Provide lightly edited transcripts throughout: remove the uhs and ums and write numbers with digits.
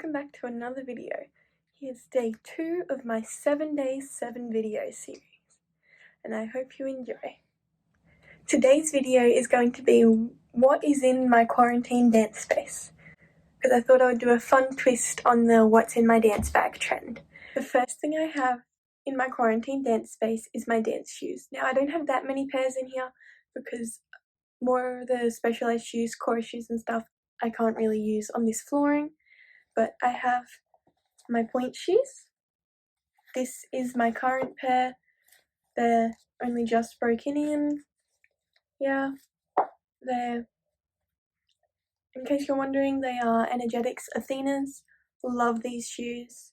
welcome back to another video. Here's day 2 of my 7 days 7 video series, and I hope you enjoy. Today's video is going to be what is in my quarantine dance space, because I thought I would do a fun twist on the what's in my dance bag trend. The first thing I have in my quarantine dance space is my dance shoes. Now I don't have that many pairs in here because more of the specialized shoes, chorus shoes and stuff, I can't really use on this flooring, but I have my point shoes. This is my current pair. They're only just broken in. Yeah, they're, in case you're wondering, they are Energetics Athenas. Love these shoes,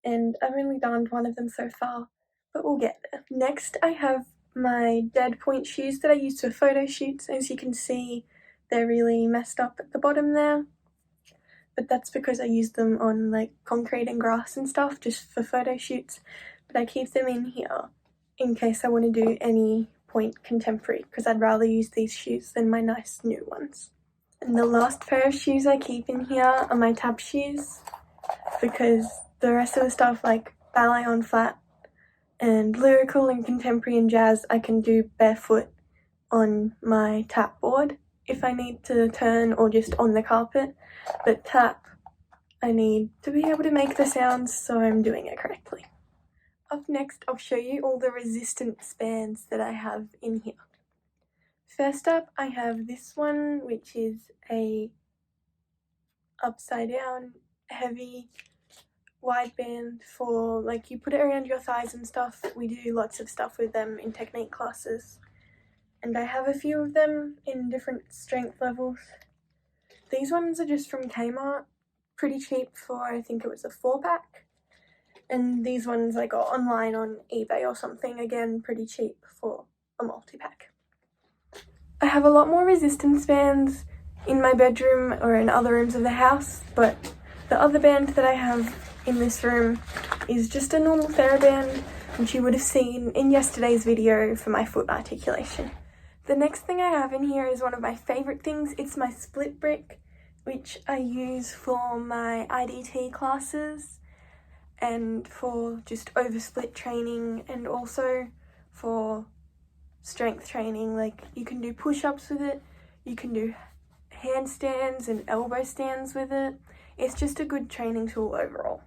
and I've only donned one of them so far, but we'll get there. Next, I have my dead point shoes that I use for photo shoots. As you can see, they're really messed up at the bottom there, but that's because I use them on like concrete and grass and stuff just for photo shoots. But I keep them in here in case I want to do any point contemporary, because I'd rather use these shoes than my nice new ones. And the last pair of shoes I keep in here are my tap shoes, because the rest of the stuff like ballet on flat and lyrical and contemporary and jazz I can do barefoot on my tap board if I need to turn, or just on the carpet, but tap I need to be able to make the sounds so I'm doing it correctly. Up next, I'll show you all the resistance bands that I have in here. First up, I have this one, which is a upside down heavy wide band for, like, you put it around your thighs and stuff. We do lots of stuff with them in technique classes, and I have a few of them in different strength levels. These ones are just from Kmart, pretty cheap for, I think it was a 4-pack, and these ones I got online on eBay or something, again pretty cheap for a multi-pack. I have a lot more resistance bands in my bedroom or in other rooms of the house, but the other band that I have in this room is just a normal TheraBand, which you would have seen in yesterday's video for my foot articulation. The next thing I have in here is one of my favourite things. It's my split brick, which I use for my IDT classes and for just oversplit training, and also for strength training. Like, you can do push-ups with it, you can do handstands and elbow stands with it. It's just a good training tool overall.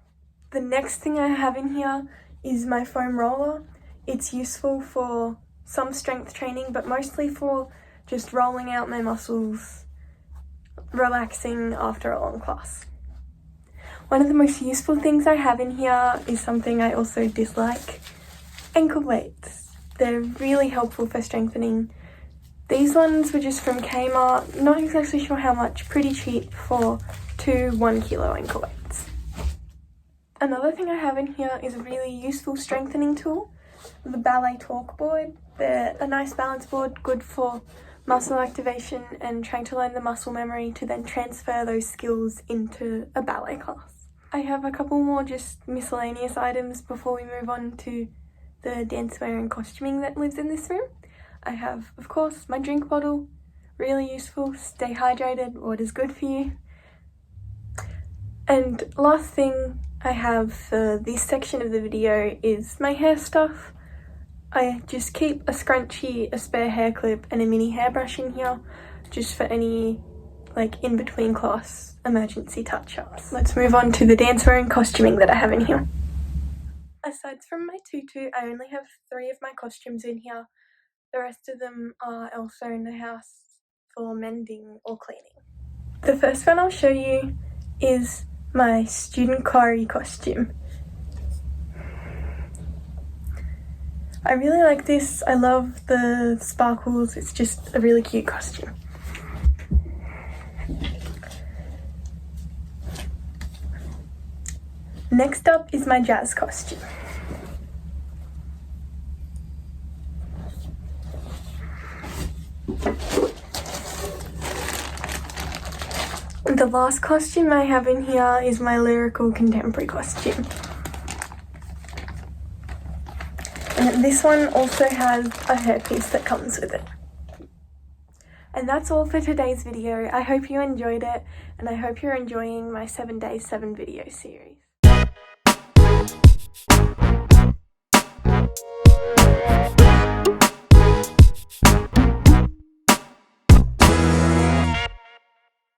The next thing I have in here is my foam roller. It's useful for some strength training, but mostly for just rolling out my muscles, relaxing after a long class. One of the most useful things I have in here is something I also dislike: ankle weights. They're really helpful for strengthening. These ones were just from Kmart, not exactly sure how much, pretty cheap for 2 1-kilo ankle weights. Another thing I have in here is a really useful strengthening tool, the ballet talk board. They're a nice balance board, good for muscle activation and trying to learn the muscle memory to then transfer those skills into a ballet class. I have a couple more just miscellaneous items before we move on to the dancewear and costuming that lives in this room. I have, of course, my drink bottle, really useful, stay hydrated, water's good for you. And last thing I have for this section of the video is my hair stuff. I just keep a scrunchie, a spare hair clip and a mini hairbrush in here, just for any like in between class emergency touch-ups. Let's move on to the dancewear and costuming that I have in here. Aside from my tutu, I only have 3 of my costumes in here. The rest of them are elsewhere in the house for mending or cleaning. The first one I'll show you is my student choreo costume. I really like this. I love the sparkles. It's just a really cute costume. Next up is my jazz costume. The last costume I have in here is my lyrical contemporary costume. And this one also has a hairpiece that comes with it. And that's all for today's video. I hope you enjoyed it, and I hope you're enjoying my 7 days 7 video series.